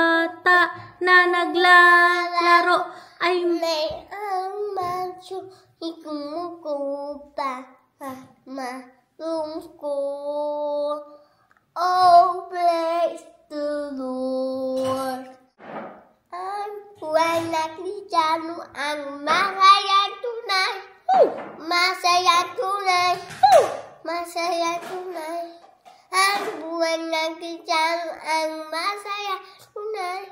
bata na naglalaro ay may ang macho ikumukupa malungkot. Oh, praise the Lord. Ang buhay na Kristiyano ang masayang tunay. Masayang tunay. Masayang tunay. Ang buhay ng Kristiyano ang masayang tunay.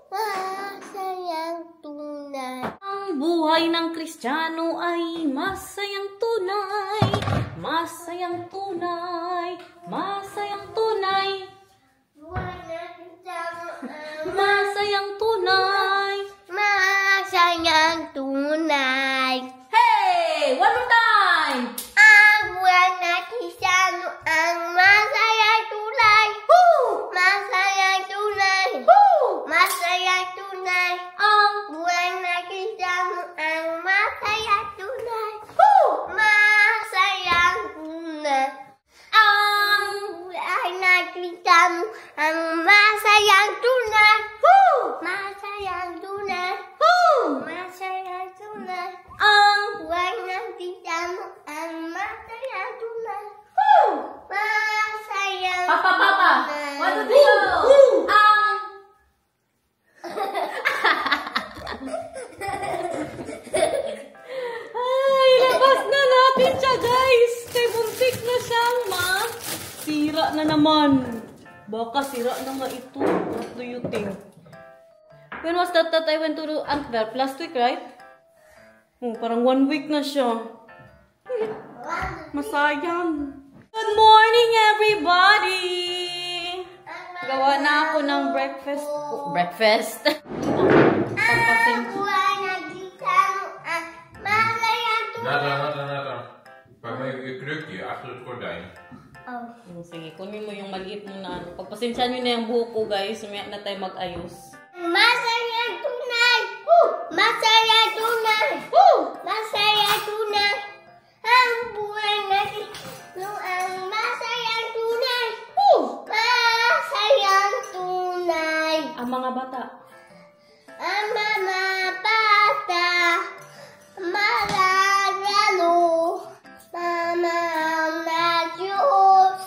Masayang tunay. ang buhay ng Kristiyano ay masayang tunay. Masayang tunay. Masayang tunay. Buhay ng Kristiyano ang Masayang tunay. masayang tunay. Hey! One more time! Ang buhay ng Kristiyano ang masayang tunay. Masayang tunay. Masayang tunay. Ang Buhay ng Kristiyano ang masayang tunay. Masayang tunay. ang Buhay ng Kristiyano ang masayang tunay. Masayang tunay. Masayang tunay. ang Buhay ng Kristiyano ang masayang tunay. Masayang Papa, tunay. what do you do? Ang ay, labas na natin siya, guys. Kay buntik na siyang sira na naman. Baka sira na nga ito. What do you think? When was that I went to Antwerp? Last week, right? Parang 1 week na siya. Masayang. Good morning, everybody! Gawa na ako ng breakfast. Breakfast? Pagpasin. Buhay ng Kristiyano ang masayang tunay. Nata. Pak maar je krukje achter het gordijn. Sige, kunin mo yung maliit mo na. Pagpasensya nyo na yung buhok ko, guys. Sumaya na tayo mag-ayos. Masayang tunay. Masayang tunay. Masayang tunay. Ang buhay ng Kristiyano ang masayang tunay. Masayang tunay. Ang mga bata. Ang mga bata malalaro. Mama na Diyos.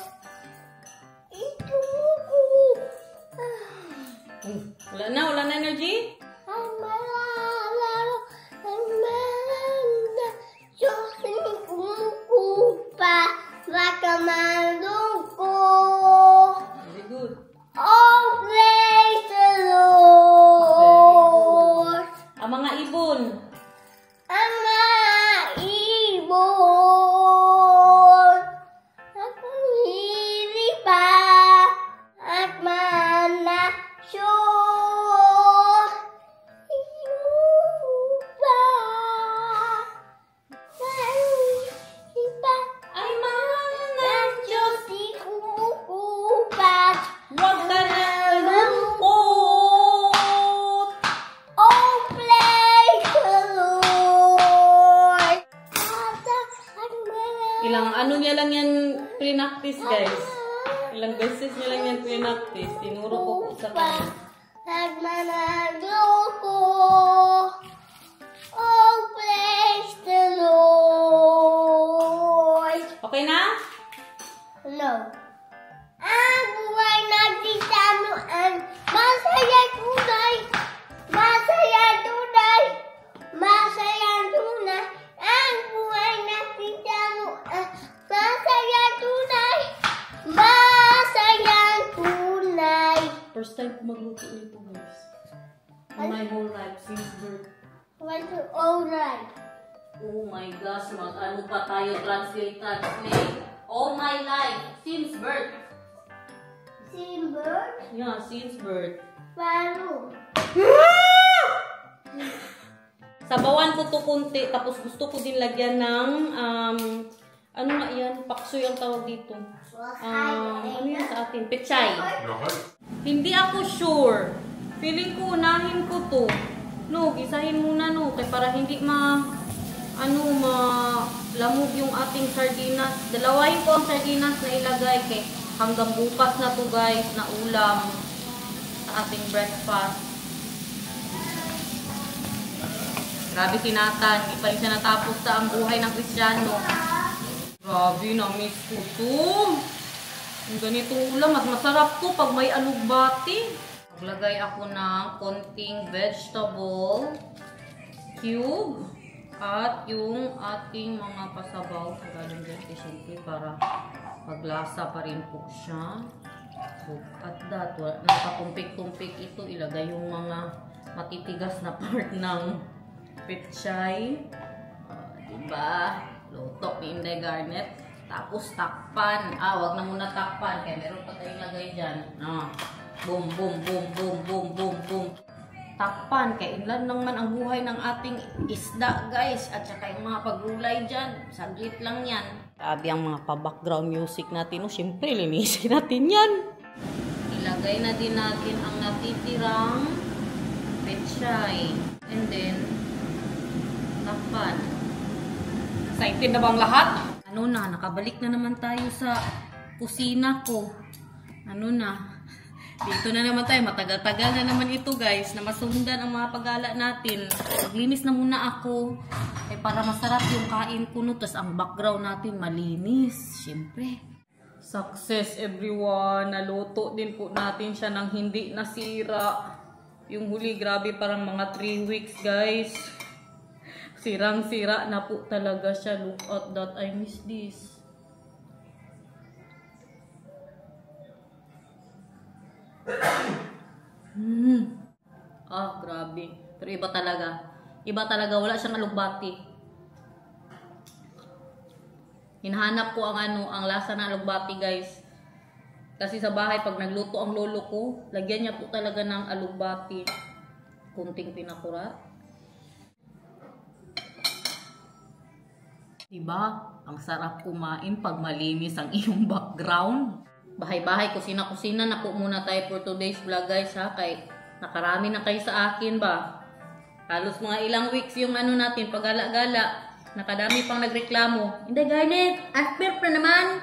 Wala na energy? Ang malalaro. Ang malalaro. Diyos ang kumukupa. Baka malungkot. Very good. Oh, praise the Lord. Ang mga ibon. Ang mga ibon. At manghiripa. At manasyon. Inupa. Manghiripa. Ay, mahal na. Ang Diyos di kumukupa. Huwag ka na lungkot. Oh, praise the Lord. Ilang ano niya lang yan pre-practice, guys. Ilang beses niya lang yan pre-practice. Tinuro ko po sa kanya. At manalo ko. Oh, praise the Lord. Okay na? No. Ang buhay ng Kristiyano ang masayang tunay. Masayang tunay. Masayang tunay. Ang buhay ng Kristiyano ang masayang tunay. Masayang tunay. First time ko magluto nito, guys. In my whole life since birth. Want to alright. Oh my gosh, mag-ano pa tayo translate. All my life since birth. Simber. Yeah, since birth. Paano? Sabawan ko to kunti, tapos gusto ko din lagyan ng, ano nga yan? Paksoy ang tawag dito. Ano yan sa atin? Pechay. Nog eens? Hindi ako sure. Feeling ko, unahin ko to. No, gisahin muna no. Kaya para hindi lamog yung ating sardinas. Dalawahin ko ang sardinas na ilagay. Kaya hanggang bukas na to, guys, na ulam sa sa ating breakfast. Grabe si Nathan, hindi pa rin siya natapos sa ang buhay ng Kristiyano. Grabe, na-miss ko to. Yung ganito ulam, mas masarap to pag may alugbati. Maglagay ako ng konting vegetable cube at yung ating mga pasabaw. Galing dyan, siyempre, para paglasa pa rin po siya. Look at that. Nakakumpik-kumpik ito. Ilagay yung mga matitigas na part ng pechay. Diba? Luto ni Inday Garnet. Tapos takpan. Wag na muna takpan. Kaya meron pa tayong lagay dyan. Boom, boom, boom, boom, boom, boom, boom. Takpan. Kaya ilan naman ang buhay ng ating isda, guys. At saka yung mga pagrulay dyan. Saglit lang yan. Sabi ang mga pa-background music natin. Siyempre, linisin natin yan. Ilagay na din natin ang natitirang pechay. And then, takpan. Excited na bang lahat? Ano na, nakabalik na naman tayo sa kusina ko. Ano na, dito na naman tayo. Matagal-tagal na naman ito, guys, na masundan ang mga paggala natin. Maglinis na muna ako. Para masarap yung kain ko, no. Tapos ang background natin malinis. Siyempre. Success, everyone. Naluto din po natin siya ng hindi nasira. Yung huli, grabe, parang mga 3 weeks, guys. Sirang-sira na po talaga siya. Look at that. I miss this. Grabe. Pero iba talaga. Iba talaga. Wala siyang alugbati. Hinahanap ko ang lasa ng alugbati, guys. Kasi sa bahay, pag nagluto ang lolo ko, lagyan niya po talaga ng alugbati. Kunting pinakura. Diba? Ang sarap kumain pag malinis ang iyong background. Bahay-bahay, kusina-kusina na po muna tayo for today's vlog, guys, ha? Kay nakarami na kayo sa akin ba? Halos mga ilang weeks yung ano natin, pagala-gala. Nakadami pang nagreklamo. Hindi, Garnet, asper pa naman.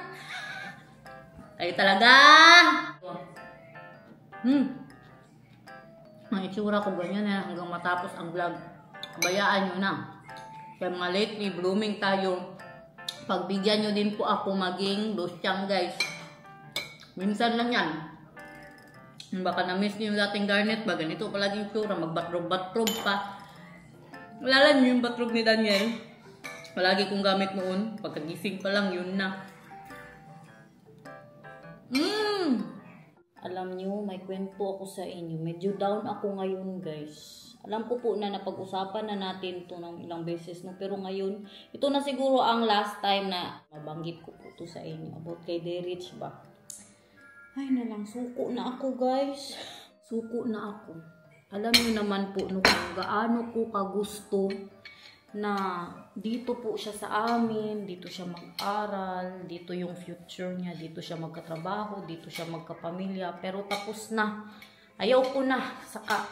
Kayo talaga. Ang itsura ko ganyan na hanggang matapos ang vlog. Bayaan nyo na. Kaya mga lately, blooming tayo. Pagbigyan nyo din po ako maging losyang, guys. Minsan lang yan. Baka na-miss nyo yung dating Garnet ba? Ganito palaging tsura. Magbatrob-batrob pa. Alala nyo yung batrob ni Daniel? Palagi kong gamit noon. Pagkagising pa lang, yun na. Alam nyo, may kwento ako sa inyo. Medyo down ako ngayon, guys. Alam ko po na napag-usapan na natin ito ng ilang beses. No? Pero ngayon, ito na siguro ang last time na mabanggit ko po ito sa inyo. About kay Derich ba? Ay nalang, suko na ako, guys. Suko na ako. Alam nyo naman po no, kung gaano ko kagusto na dito po siya sa amin, dito siya mag-aral, dito yung future niya, dito siya magkatrabaho, dito siya magkapamilya. Pero tapos na. Ayaw ko na. Saka,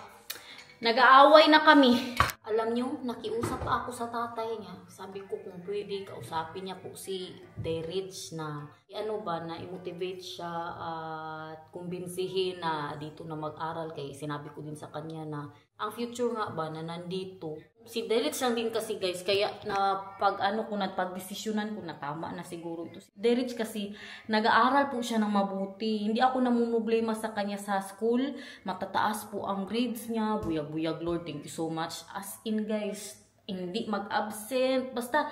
nag-aaway na kami. Alam nyo, nakiusap ako sa tatay niya. Sabi ko kung pwede, kausapin niya po si Derich na na i-motivate siya at kumbinsihin na dito na mag-aral. Kaya sinabi ko din sa kanya na ang future nga ba na nandito. Si Derich lang din kasi, guys, kaya na pag-desisyonan ko na tama na siguro ito. Si Derich kasi nag-aaral po siya ng mabuti. Hindi ako namumblema sa kanya sa school. Matataas po ang grades niya. Buyag-buyag, Lord, thank you so much. As in, guys, hindi mag-absent. Basta,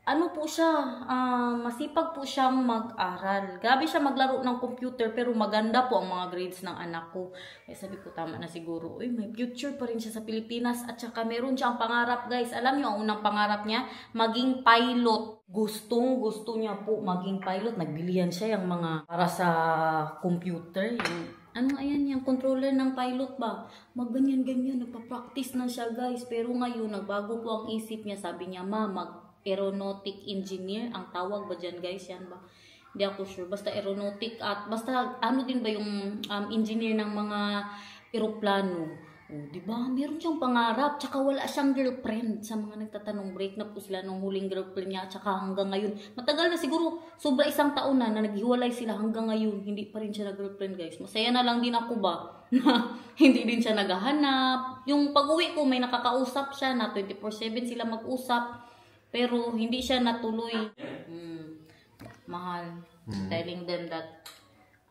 po siya, masipag po siyang mag-aral. Grabe siya maglaro ng computer, pero maganda po ang mga grades ng anak ko. Kaya sabi ko, tama na siguro. Uy, may future pa rin siya sa Pilipinas. At saka meron siyang pangarap, guys. Alam niyo, ang unang pangarap niya, maging pilot. Gusto niya po maging pilot. Nagbilihan siya yung mga para sa computer. Yung controller ng pilot ba? Magganyan-ganyan, nagpa-practice na siya, guys. Pero ngayon, nagbago po ang isip niya. Sabi niya, aeronautic engineer, ang tawag ba dyan, guys? Yan ba? Hindi ako sure. Basta aeronautic at basta din ba yung engineer ng mga eroplano. Oh, di ba? Meron siyang pangarap. Tsaka wala siyang girlfriend. Sa mga nagtatanong, break na po sila nung huling girlfriend niya. Tsaka hanggang ngayon. Matagal na siguro. Sobra 1 taon na naghiwalay sila hanggang ngayon. Hindi pa rin siya nag-girlfriend, guys. Masaya na lang din ako ba? Na hindi din siya naghahanap. Yung pag-uwi ko, may nakakausap siya na 24/7 sila mag-usap. Pero hindi siya natuloy. Mahal. Telling them that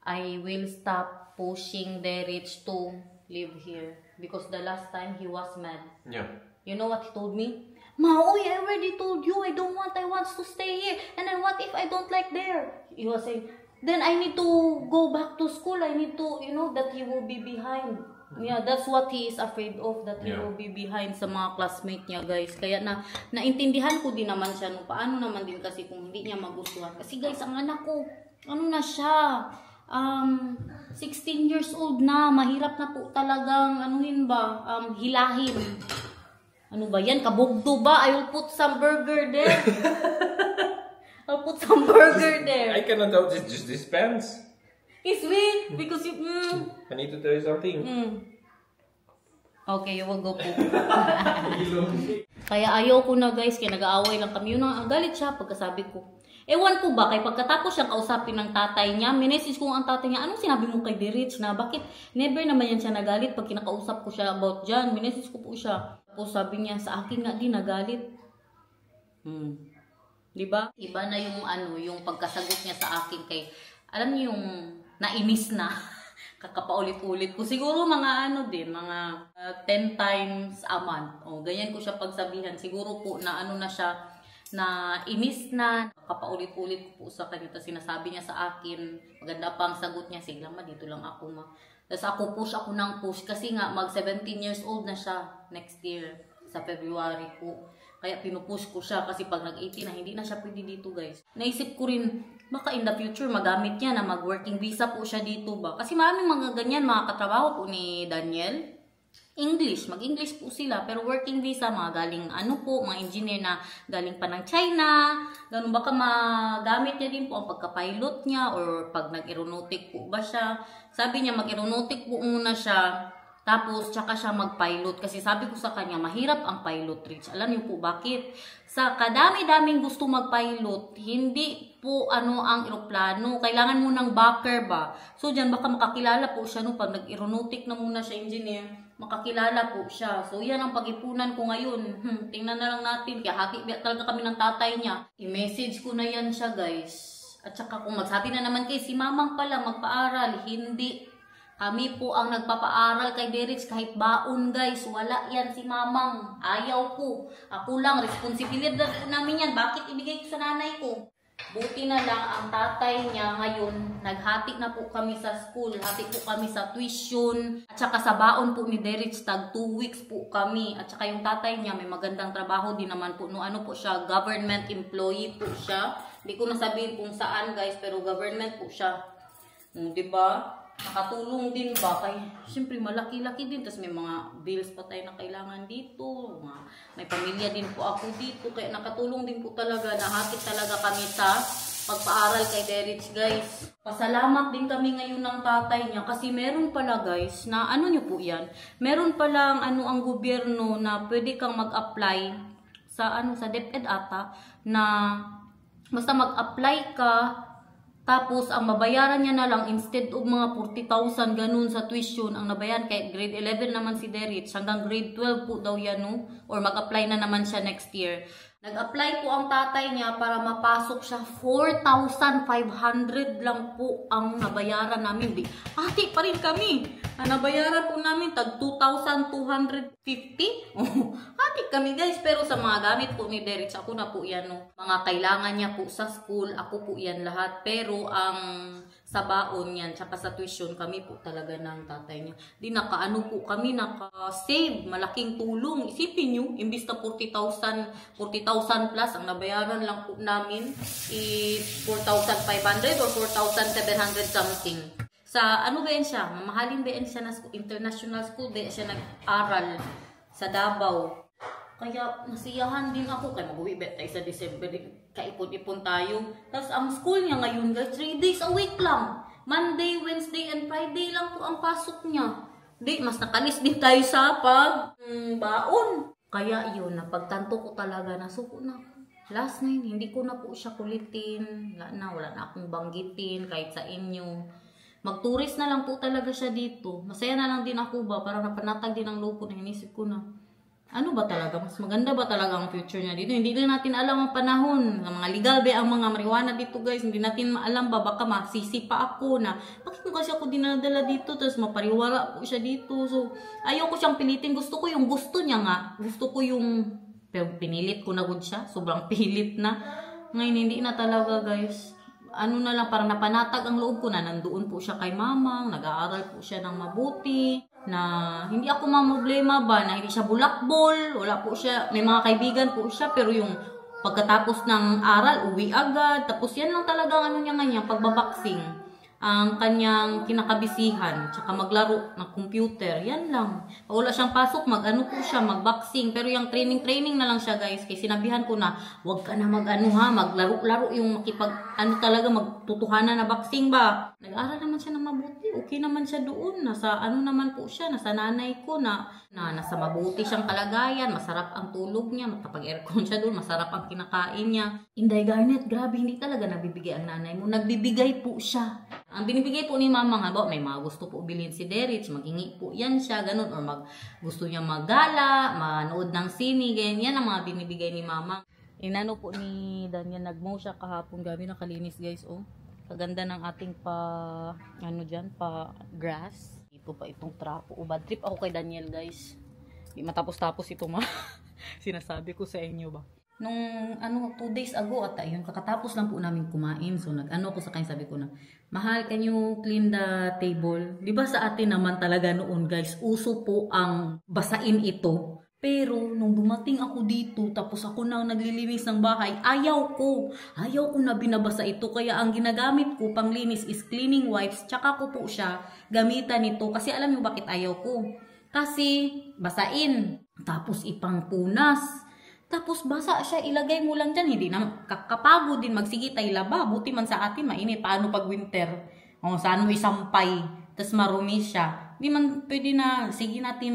I will stop pushing Derich to live here. Because the last time he was mad. Yeah. You know what he told me? Maoy, I already told you I want to stay here. And then what if I don't like there? He was saying, then I need to go back to school. I need to, that he will be behind. Yeah, that's what he is afraid of, that he will be behind sa mga classmate niya, guys. Kaya naintindihan ko din naman siya. No? Paano naman din kasi kung hindi niya magustuhan. Kasi guys, ang anak ko, na siya? 16 years old na, mahirap na po talagang hilahin. Ano ba yan? Kabugdo ba? I will put some burger there. I'll put some burger there. I cannot doubt it, just dispense. It's sweet because you I need to tell you something. Okay, you will go po. Kaya ayaw ko na, guys, kaya nag-aaway lang kami. Yun ang galit siya pagkasabi ko. Ewan ko ba, kay pagkatapos siyang kausapin ng tatay niya, minessage ko ang tatay niya, anong sinabi mo kay Derich na bakit never naman yan siya nagalit pag kinakausap ko siya about dyan, minessage ko po siya. Tapos sabi niya, sa akin nga din nagalit. Diba? Iba na yung pagkasagot niya sa akin kay, alam niyo yung nainis na, kakapaulit-ulit ko. Siguro mga mga 10 times a month. O, ganyan ko siya pagsabihan. Siguro po na na siya, na inis na, kapaulit-ulit ko po sa kanya. Tapos sinasabi niya sa akin, maganda pa ang sagot niya, sige lang dito lang ako ma. Tapos ako push kasi nga mag 17 years old na siya next year sa February po. Kaya pinupush ko siya kasi pag nag-18 na, hindi na siya pwede dito, guys. Naisip ko rin, baka in the future magamit niya na mag-working visa po siya dito ba. Kasi maraming mga ganyan, mga katrabaho po ni Daniel. Mag-English po sila, pero working visa, mga galing mga engineer na galing pa ng China, ganun baka magamit niya din po ang pagka-pilot niya or pag nag-aeronautic po ba siya. Sabi niya mag-aeronautic po muna siya, tapos tsaka siya mag-pilot kasi sabi ko sa kanya, mahirap ang pilot, Rich. Alam niyo po bakit? Sa kadami-daming gusto mag-pilot, hindi po ang eroplano, kailangan mo ng backer ba? So diyan baka makakilala po siya pag nag-aeronautic na muna siya engineer, makakilala po siya. So yan ang pag-ipunan ko ngayon. Tingnan na lang natin. Kaya haki talaga kami ng tatay niya. I-message ko na yan siya, guys. At saka kung magsabi na naman kay si mamang pala magpaaral, hindi. Kami po ang nagpapaaral kay Derich kahit baon, guys. Wala yan si mamang. Ayaw ko. Ako lang. Responsibilidad po namin yan. Bakit ibigay ko sa nanay ko? Buti na lang ang tatay niya ngayon, naghati na po kami sa school, hati po kami sa tuition, at saka sa baon po ni Derich, tag 2 weeks po kami. At saka yung tatay niya may magandang trabaho din naman po. Po siya, government employee po siya. Hindi ko nasabihin kung saan, guys, pero government po siya. Diba? Nakatulong din ba? Kaya, syempre, malaki-laki din. Tapos may mga bills pa tayo na kailangan dito. May pamilya din po ako dito. Kaya nakatulong din po talaga. Nahakit talaga kami sa pagpaaral kay Derich, guys. Pasalamat din kami ngayon ng tatay niya. Kasi meron pala, guys, na nyo po yan? Meron palang ang gobyerno na pwede kang mag-apply sa sa DepEd ata na basta mag-apply ka. Tapos, ang mabayaran niya na lang, instead of mga 40,000 ganun sa tuition, ang nabayaran kay grade 11 naman si Derich, hanggang grade 12 po daw yan, or mag-apply na naman siya next year. Nag-apply po ang tatay niya para mapasok siya. 4,500 lang po ang nabayaran namin. Ati pa rin kami. Ang nabayaran po namin, tag 2,250. Ati kami, guys. Pero sa mga gamit po ni Derich, ako na po yan. Mga kailangan niya po sa school, ako po yan lahat. Pero ang sa baon yan, tsaka sa tuition, kami po talaga ng tatay niya. Di po kami, naka-save. Malaking tulong. Isipin nyo, imbis na 40,000 plus, ang nabayaran lang po namin is 4,500 or 4,700 something. Sa ba yan siya? Mamahalin ba yan siya na international school? Ba siya nag-aral sa Davao? Kaya nasiyahan din ako. Kaya mag-uwi ba tayo sa December? Kaipon-ipon tayo. Tapos ang school niya ngayon, guys, 3 days a week lang. Monday, Wednesday, and Friday lang po ang pasok niya. Di, mas nakalis din tayo sa baon. Kaya yun, napagtanto ko talaga na suko na ako. Last night, hindi ko na po siya kulitin. Wala na akong banggitin kahit sa inyo. Magturis na lang po talaga siya dito. Masaya na lang din ako ba? Parang napanatag din ang loob ko na inisip ko na. Ano ba talaga? Mas maganda ba talaga ang future niya dito? Hindi din natin alam ang panahon. Ang mga legal ba ang mga marijuana dito guys? Hindi natin maalam ba? Baka masisi pa ako na bakit mo kasi ako dinadala dito? Tapos mapariwara po siya dito. So, ayaw ko siyang pilitin. Gusto ko yung gusto niya nga. Gusto ko yung pinilit ko na good siya. Sobrang pilit na. Ngayon, hindi na talaga guys. Ano na lang, parang napanatag ang loob ko na nandoon po siya kay mamang. Nag-aaral po siya ng mabuti. Na hindi ako mamblema ba na hindi siya bulakbol, wala po siya, may mga kaibigan po siya pero yung pagkatapos ng aral uwi agad, tapos yan lang talaga ano niya ngayon, pagbaboxing ang kanyang kinakabisihan, tsaka maglaro ng computer, yan lang. Pag wala siyang pasok, mag-ano po siya, mag-boxing. Pero yung training na lang siya guys. Kasi sinabihan ko na, wag ka na mag-ano ha, maglaro-laro yung talaga, magtutuhanan na boxing ba. Nag-aaral naman siya ng mabuti, okay naman siya doon. Nasa ano naman po siya, nasa nanay ko na nasa mabuti siyang kalagayan, masarap ang tulog niya, makapag-aircon siya doon, masarap ang kinakain niya. Inday Garnet, grabe, hindi talaga nagbibigay ang nanay mo. Nagbibigay po siya. Ang binibigay po ni mama nga, may mga gusto po bilhin si Derich, maghingi po yan siya, ganun, or gusto niya maggala, manood ng sine, ganyan, yan ang mga binibigay ni mama. Inano po ni Daniel, nagmow siya kahapon, gabi nakalinis guys, oh. Kaganda ng ating grass. Ito pa itong trapo, bad trip ako kay Daniel guys. Di matapos-tapos ito sinasabi ko sa inyo ba. Nung 2 days ago yun, kakatapos lang po namin kumain. So ako sa kanya, sabi ko na, mahal, can you clean the table? Di ba sa atin naman talaga noon guys, uso po ang basain ito. Pero nung dumating ako dito, tapos ako nang naglilinis ng bahay, ayaw ko na binabasa ito. Kaya ang ginagamit ko panglinis is cleaning wipes, tsaka ko po siya gamitan nito. Kasi alam niyo bakit ayaw ko? Kasi basain, tapos ipangpunas. Tapos basa siya, ilagay mo lang dyan. Hindi na kakapagod din magsigitay laba. Buti man sa atin, mainit. Paano pag winter? Saan mo isampay? Tapos marumi siya. Hindi man pwede na, sige natin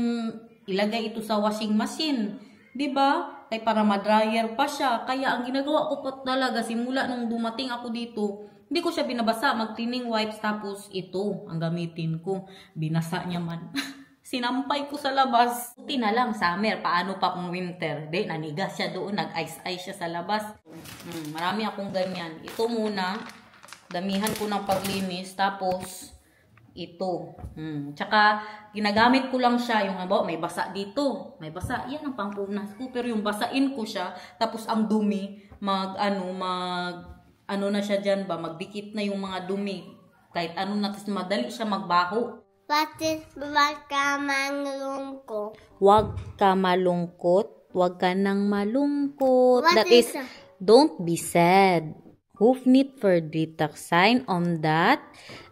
ilagay ito sa washing machine. Diba? Kaya para madryer pa siya. Kaya ang ginagawa ko pa talaga, simula nung dumating ako dito, hindi ko siya binabasa. Mag-cleaning wipes, tapos ito ang gamitin ko. Binasa niya man. Sinampay ko sa labas. Buti na lang, summer. Paano pa kung winter? Di, nanigas siya doon. Nag-ice-ice siya sa labas. Marami akong ganyan. Ito muna. Damihan ko ng paglinis. Tapos, ito. Tsaka, ginagamit ko lang siya. Yung may basa dito. May basa. Yan ang pangpunas ko. Pero yung basain ko siya. Tapos, ang dumi. Na siya dyan ba? Magdikit na yung mga dumi. Kahit tapos madali siya magbaho. What is wag ka malungkot? Huwag ka malungkot. Huwag ka nang malungkot. What is don't be sad. Hufnit verdritak sign on that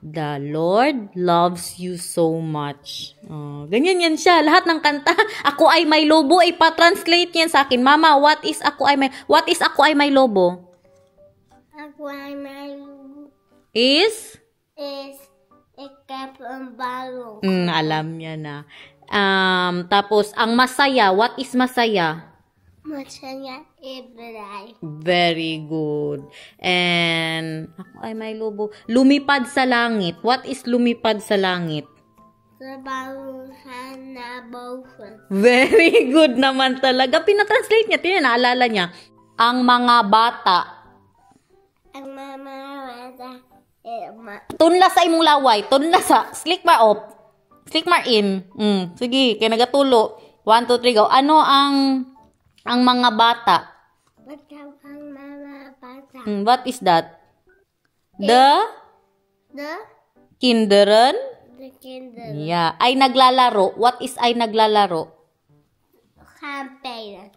the Lord loves you so much. Ganyan yan siya. Lahat ng kanta. Ako ay may lobo. Ipa-translate yan sa akin. Mama, what is ako ay may lobo? Ako ay may lobo. Is Ikapambalo. Alam niya na. Tapos, ang masaya. What is masaya? Masaya ibigay. Very good. And, ako ay may lobo. Lumipad sa langit. What is lumipad sa langit? Sa baluhan na bawsan. Very good naman talaga. Pinatranslate niya. Naalala niya. Ang mga bata. Ang mga bata. Tunla sa imong laway. Tunla sa. Slick mar off. Slick mar in. Sige. Kaya nagatulo. 1, 2, 3, go. Ano ang mga bata? Ang mga bata. What is that? The kinderen? The kinder. Yeah. Ay naglalaro. What is ay naglalaro? Campaign.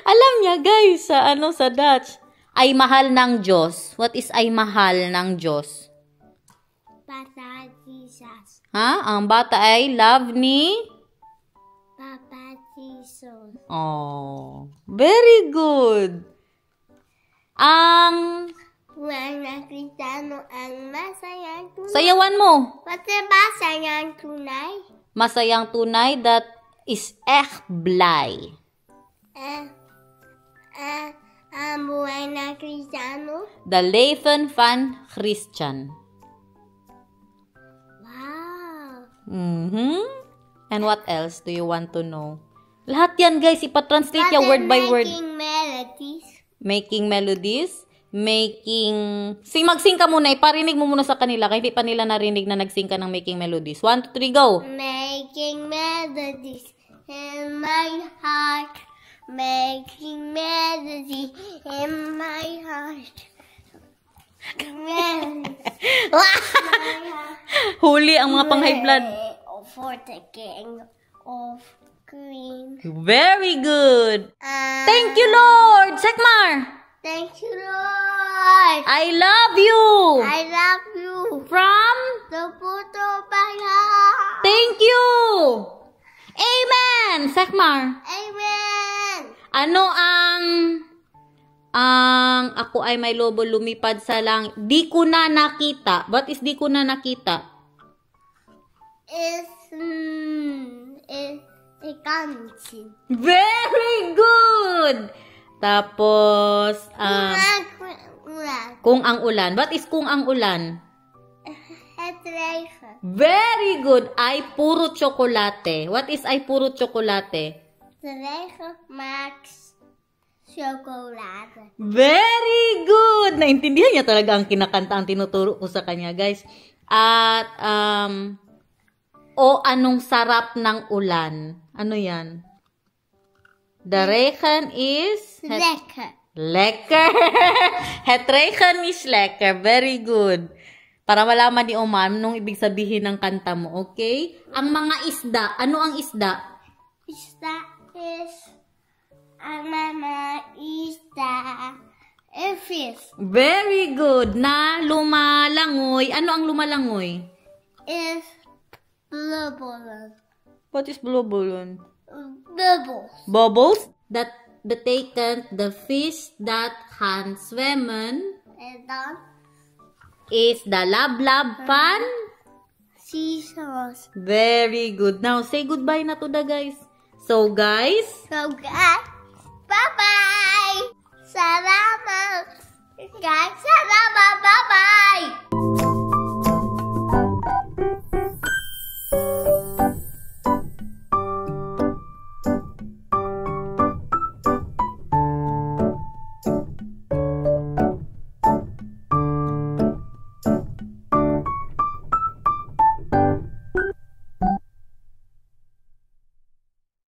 Alam niya guys. Sa Dutch. Ay mahal ng Diyos. What is ay mahal ng Diyos? Bata Jesus. Ang bata ay love ni? Papa Jesus. Oh, very good. Ang buhay na Kristiyano ang masayang tunay. Sayawan mo. Masayang tunay. Masayang tunay, that is echt blij. Ang buhay na Kristiyano. The leven van Christian. Wow. And what else do you want to know? Lahat yan, guys. Ipa-translate ya word by word. Making melodies. Making melodies. Magsing ka muna. Iparinig mo muna sa kanila. Kaya hindi pa nila narinig na nagsing ka ng making melodies. 1, 2, 3, go! Making melodies in my heart. Making melody in my heart. Huli ang mga pang high blood. For the King of Queen. Very good. Thank you, Lord. Sekmar. Thank you, Lord. I love you. I love you. From? The Puto Bala. Thank you. Amen. Sekmar. Amen. Ano ang ako ay may lobo lumipad sa langit? Di ko na nakita. What is di ko na nakita? Is kansin. Very good. Tapos kung ang ulan. What is kung ang ulan? Hetregen. Very good. Ay puro tsokolate. What is ay puro tsokolate? De regen maakt chocolade. Very good! Naintindihan niya talaga ang kinakanta, ang tinuturo ko sa kanya, guys. At, anong sarap ng ulan? Ano yan? The regen is? Lekker. Lekker! Het regen is lekker. Very good. Para malaman ni Oman nung ibig sabihin ng kanta mo, okay? Ang mga isda. Ano ang isda? Isda is ang mga isda. A fish. Very good. Na lumalangoy. Ano ang lumalangoy? Is bubbles. What is bubble? Bubbles. Bubbles? That the taken, the fish that can swimmen And then is the lablab pan. seashells. Very good. Now, say goodbye na to the guys. So, guys, So guys, bye-bye. Salamat. Guys, salamat. Bye-bye.